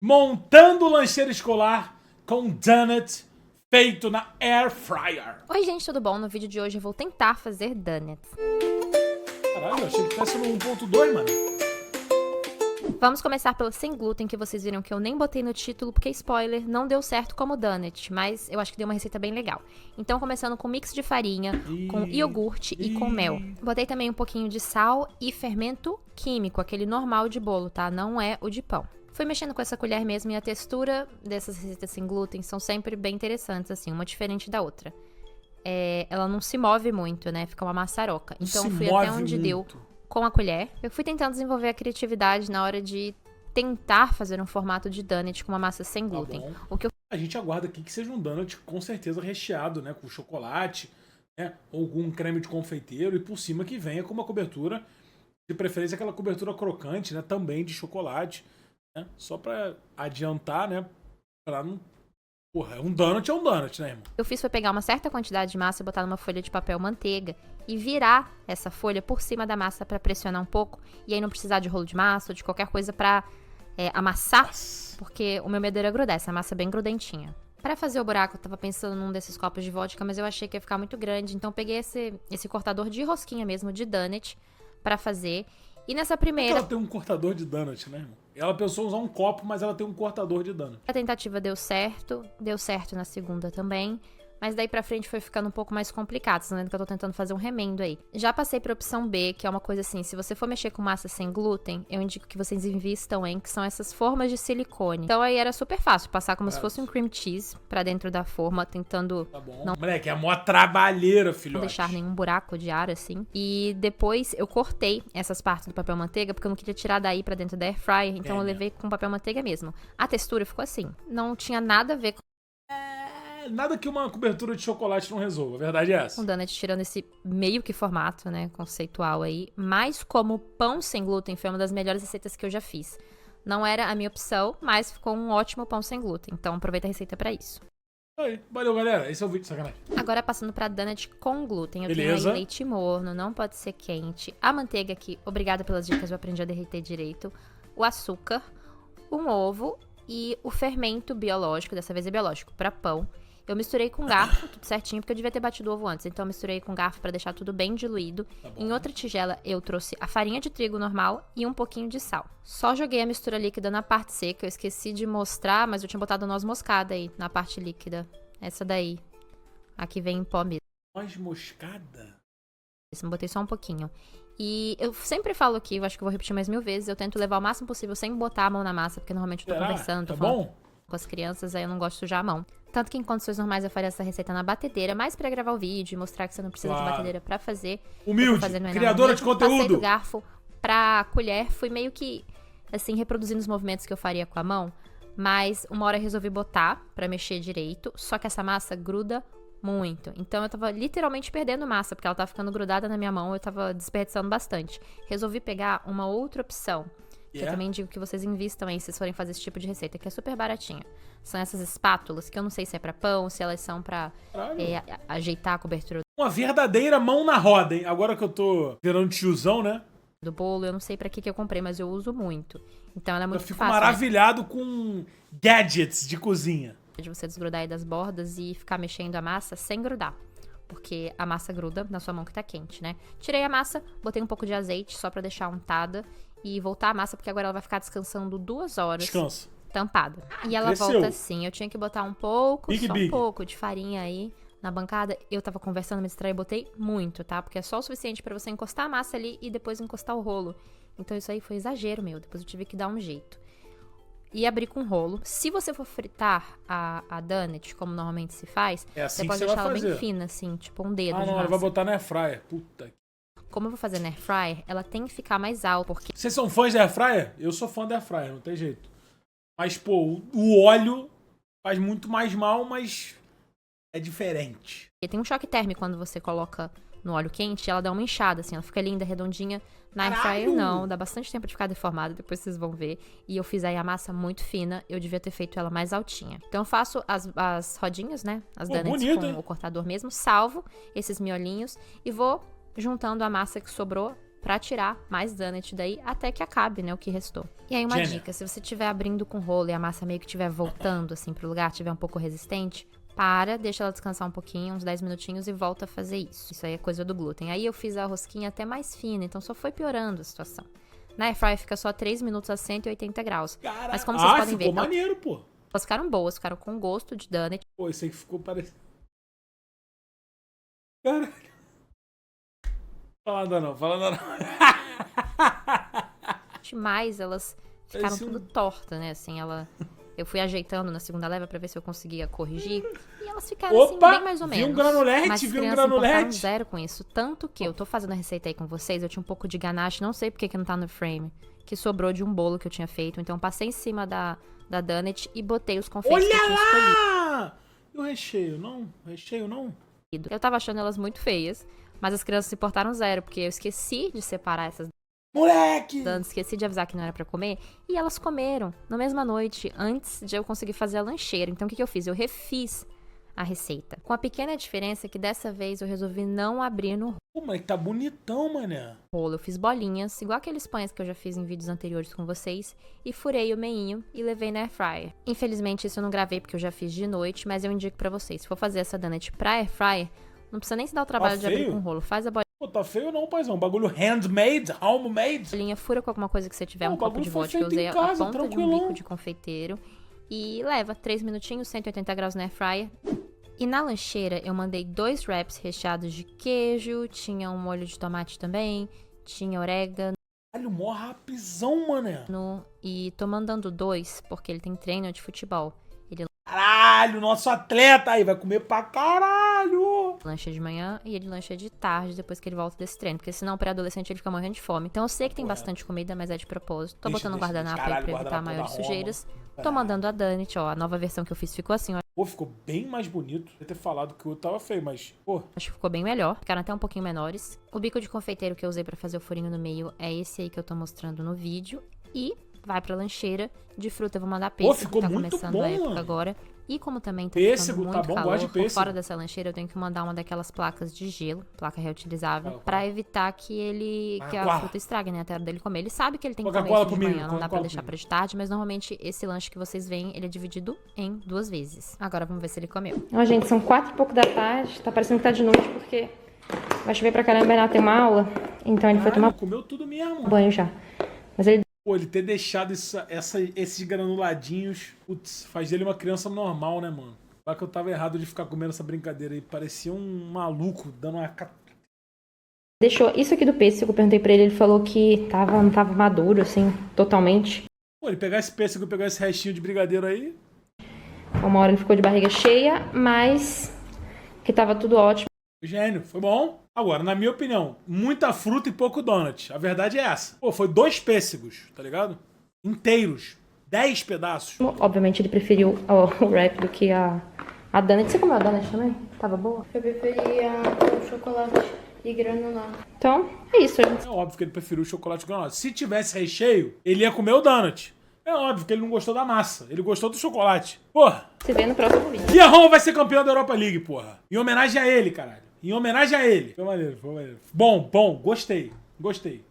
montando lancheira escolar com donut feito na Air Fryer. Oi gente, tudo bom? No vídeo de hoje eu vou tentar fazer donuts. Caralho, eu achei que tivesse no 1.2, mano. Vamos começar pelo sem glúten, que vocês viram que eu nem botei no título, porque, spoiler, não deu certo como donut, mas eu acho que deu uma receita bem legal. Então, começando com mix de farinha, com iogurte e com mel. Botei também um pouquinho de sal e fermento químico, aquele normal de bolo, tá? Não é o de pão. Fui mexendo com essa colher mesmo e a textura dessas receitas sem glúten são sempre bem interessantes, assim, uma diferente da outra. Ela não se move muito, né? Fica uma maçaroca. Então, fui até onde deu com a colher. Eu fui tentando desenvolver a criatividade na hora de tentar fazer um formato de donut com uma massa sem glúten. Tá, a gente aguarda aqui que seja um donut com certeza recheado, né? Com chocolate, né? Ou com um creme de confeiteiro e por cima que venha com uma cobertura, de preferência aquela cobertura crocante, né? Também de chocolate, né? Só pra adiantar, né? Pra não... Porra, um donut, né, irmão? Eu fiz foi pegar uma certa quantidade de massa e botar numa folha de papel manteiga e virar essa folha por cima da massa pra pressionar um pouco. E aí não precisar de rolo de massa ou de qualquer coisa pra amassar, porque o meu medo era grudar, essa massa é bem grudentinha. Pra fazer o buraco, eu tava pensando num desses copos de vodka, mas eu achei que ia ficar muito grande. Então eu peguei esse cortador de rosquinha mesmo, de donut, pra fazer. E nessa primeira... Ela tem um cortador de donut, né, irmão? Ela pensou em usar um copo, mas ela tem um cortador de donut. A tentativa deu certo na segunda também. Mas daí pra frente foi ficando um pouco mais complicado, vocês estão vendo que eu tô tentando fazer um remendo aí. Já passei pra opção B, que é uma coisa assim, se você for mexer com massa sem glúten, eu indico que vocês invistam em, que são essas formas de silicone. Então aí era super fácil, passar como se fosse um cream cheese pra dentro da forma, tentando... Tá bom. Não... Moleque, é a mó trabalheira, filhote. Não deixar nenhum buraco de ar, assim. E depois eu cortei essas partes do papel manteiga, porque eu não queria tirar daí pra dentro da air fryer, então eu levei com papel manteiga mesmo. A textura ficou assim, não tinha nada a ver com... Nada que uma cobertura de chocolate não resolva, a verdade é essa. Um donut tirando esse meio que formato, né, conceitual aí. Mas como pão sem glúten foi uma das melhores receitas que eu já fiz. Não era a minha opção, mas ficou um ótimo pão sem glúten. Então aproveita a receita pra isso. Aí, valeu galera, esse é o vídeo, sacanagem. Agora passando pra donut com glúten. Eu tenho aí leite morno, não pode ser quente. A manteiga aqui, obrigada pelas dicas, eu aprendi a derreter direito. O açúcar, um ovo e o fermento biológico, dessa vez é biológico, pra pão. Eu misturei com garfo, tudo certinho, porque eu devia ter batido o ovo antes. Então eu misturei com garfo pra deixar tudo bem diluído. Em outra tigela eu trouxe a farinha de trigo normal e um pouquinho de sal. Só joguei a mistura líquida na parte seca. Eu esqueci de mostrar, mas eu tinha botado noz moscada aí na parte líquida. Essa daí. Aqui vem em pó mesmo. Noz moscada? Botei só um pouquinho. E eu sempre falo aqui, eu acho que eu vou repetir mais 1000 vezes, eu tento levar o máximo possível sem botar a mão na massa, porque normalmente eu tô conversando, tô falando com as crianças, aí eu não gosto de sujar a mão. Tanto que em condições normais eu faria essa receita na batedeira, mas pra gravar o vídeo e mostrar que você não precisa de batedeira pra fazer. Humilde, criadora de conteúdo. Passei do garfo pra colher, fui meio que, assim, reproduzindo os movimentos que eu faria com a mão. Mas uma hora eu resolvi botar pra mexer direito, só que essa massa gruda muito. Então eu tava literalmente perdendo massa, porque ela tava ficando grudada na minha mão, eu tava desperdiçando bastante. Resolvi pegar uma outra opção. Que eu também digo que vocês invistam aí se vocês forem fazer esse tipo de receita, que é super baratinha. São essas espátulas, que eu não sei se é pra pão, se elas são pra ajeitar a cobertura uma verdadeira mão na roda, hein? Agora que eu tô virando tiozão, né? Do bolo, eu não sei pra que eu comprei, mas eu uso muito. Então ela é muito fácil. Eu fico maravilhado com gadgets de cozinha. De você desgrudar aí das bordas e ficar mexendo a massa sem grudar. Porque a massa gruda na sua mão que tá quente, né? Tirei a massa, botei um pouco de azeite só pra deixar untada. E voltar a massa, porque agora ela vai ficar descansando 2 horas. Descansa. Tampada. E ela volta assim. Eu tinha que botar um pouco, um pouco de farinha aí na bancada. Eu tava conversando, me distraí, botei muito, tá? Porque é só o suficiente pra você encostar a massa ali e depois encostar o rolo. Então isso aí foi exagero meu. Depois eu tive que dar um jeito. E abrir com rolo. Se você for fritar a donut, como normalmente se faz, você pode deixar ela bem fina, assim, tipo um dedo de massa. Ela vai botar na air fryer. Puta que... Como eu vou fazer na air fryer, ela tem que ficar mais alta, porque... Vocês são fãs da air fryer? Eu sou fã da air fryer, não tem jeito. Mas, pô, o óleo faz muito mais mal, mas é diferente. E tem um choque térmico quando você coloca no óleo quente, ela dá uma inchada, assim, ela fica linda, redondinha. Na air fryer, não, dá bastante tempo de ficar deformada, depois vocês vão ver. E eu fiz aí a massa muito fina, eu devia ter feito ela mais altinha. Então eu faço as rodinhas, né, as donuts com o cortador mesmo, salvo esses miolinhos e vou juntando a massa que sobrou pra tirar mais donut daí até que acabe, né, o que restou. E aí uma dica, se você estiver abrindo com rolo e a massa meio que estiver voltando assim pro lugar, estiver um pouco resistente, deixa ela descansar um pouquinho, uns 10 minutinhos e volta a fazer isso. Isso aí é coisa do glúten. Aí eu fiz a rosquinha até mais fina, então só foi piorando a situação. Na airfryer fica só 3 minutos a 180 graus. Caraca. Mas como vocês podem ver, ficou maneiro, pô. Elas ficaram boas, ficaram com gosto de donut. Pô, isso aí ficou parecendo... Caralho. Fala não. Mas elas ficaram tudo tortas, né? Assim, eu fui ajeitando na segunda leva pra ver se eu conseguia corrigir. E elas ficaram assim, bem mais ou menos. Viu um granulete, mas viu um importaram granulete. zero com isso. Tanto que eu tô fazendo a receita aí com vocês, eu tinha um pouco de ganache, não sei porque que não tá no frame, que sobrou de um bolo que eu tinha feito. Então eu passei em cima da donut e botei os confeitos que eu tinha escolhido. Olha lá! E o recheio, não? Recheio, não? Eu tava achando elas muito feias, mas as crianças se importaram zero, porque eu esqueci de separar essas Moleque! esqueci de avisar que não era pra comer, e elas comeram na mesma noite, antes de eu conseguir fazer a lancheira. Então o que eu fiz? Eu refiz a receita, com a pequena diferença que dessa vez eu resolvi não abrir no Pô, mas tá bonitão, mané. rolo. Eu fiz bolinhas, igual aqueles pães que eu já fiz em vídeos anteriores com vocês, e furei o meinho e levei na airfryer. Infelizmente isso eu não gravei porque eu já fiz de noite, mas eu indico pra vocês, se for fazer essa donut pra airfryer, não precisa nem se dar o trabalho de abrir com o rolo, faz a bolinha. Pô, tá feio não, paizão. Bagulho handmade, homemade. Fura com alguma coisa que você tiver, um copo de vodka, eu usei a ponta de um bico de confeiteiro. E leva 3 minutinhos, 180 graus na airfryer. E na lancheira eu mandei 2 wraps recheados de queijo, tinha um molho de tomate também, tinha orégano. Caralho, mó rapizão, mané. E tô mandando 2 porque ele tem treino de futebol. Caralho, nosso atleta aí vai comer pra caralho. Lancha de manhã e ele lancha de tarde depois que ele volta desse treino. Porque senão o pré-adolescente ele fica morrendo de fome. Então eu sei que tem bastante comida, mas é de propósito. Tô botando um guardanapo aí pra evitar maiores sujeiras. Tô mandando a donut, ó. A nova versão que eu fiz ficou assim, ó. Pô, ficou bem mais bonito. Eu ter falado que o outro tava feio, mas, pô. Acho que ficou bem melhor. Ficaram até um pouquinho menores. O bico de confeiteiro que eu usei pra fazer o furinho no meio é esse aí que eu tô mostrando no vídeo. E vai pra lancheira. De fruta eu vou mandar pêssego, ficou tá muito começando bom, a época mano. agora. E como também tá Pêssego, ficando tá muito bom, calor, gosto de por pêssego. fora dessa lancheira eu tenho que mandar uma daquelas placas de gelo, placa reutilizável, pra evitar que a fruta estrague, né, até dele comer. Ele sabe que ele tem que comer isso de manhã, não dá pra deixar pra de tarde, mas normalmente esse lanche que vocês veem, ele é dividido em 2 vezes. Agora vamos ver se ele comeu. Ó, gente, são 4 e pouco da tarde, tá parecendo que tá de noite porque vai chover pra caramba, Renato tem uma aula, então ele foi tomar comeu tudo mesmo. banho já. Mas ele Pô, ele ter deixado esses granuladinhos, putz, faz dele uma criança normal, né, mano? Só que eu tava errado de ficar comendo essa brincadeira aí. Parecia um maluco dando uma... deixou isso aqui do pêssego, eu perguntei pra ele, ele falou que não tava maduro, assim, totalmente. Pô, ele pegar esse pêssego, pegar esse restinho de brigadeiro aí... Uma hora ele ficou de barriga cheia, mas que tava tudo ótimo. Gênio, foi bom. Agora, na minha opinião, muita fruta e pouco donut. A verdade é essa. Pô, foi 2 pêssegos, tá ligado? Inteiros. 10 pedaços. Obviamente ele preferiu o wrap do que a donut. Você comeu a donut também? Tava boa? Eu preferia o chocolate e granulado. Então, é isso, gente. É óbvio que ele preferiu o chocolate granulado. Se tivesse recheio, ele ia comer o donut. É óbvio que ele não gostou da massa. Ele gostou do chocolate. Porra. Se vê no próximo vídeo. E a Roma vai ser campeão da Europa League, porra. Em homenagem a ele, caralho. Em homenagem a ele. Foi maneiro, foi maneiro. Bom, gostei. Gostei.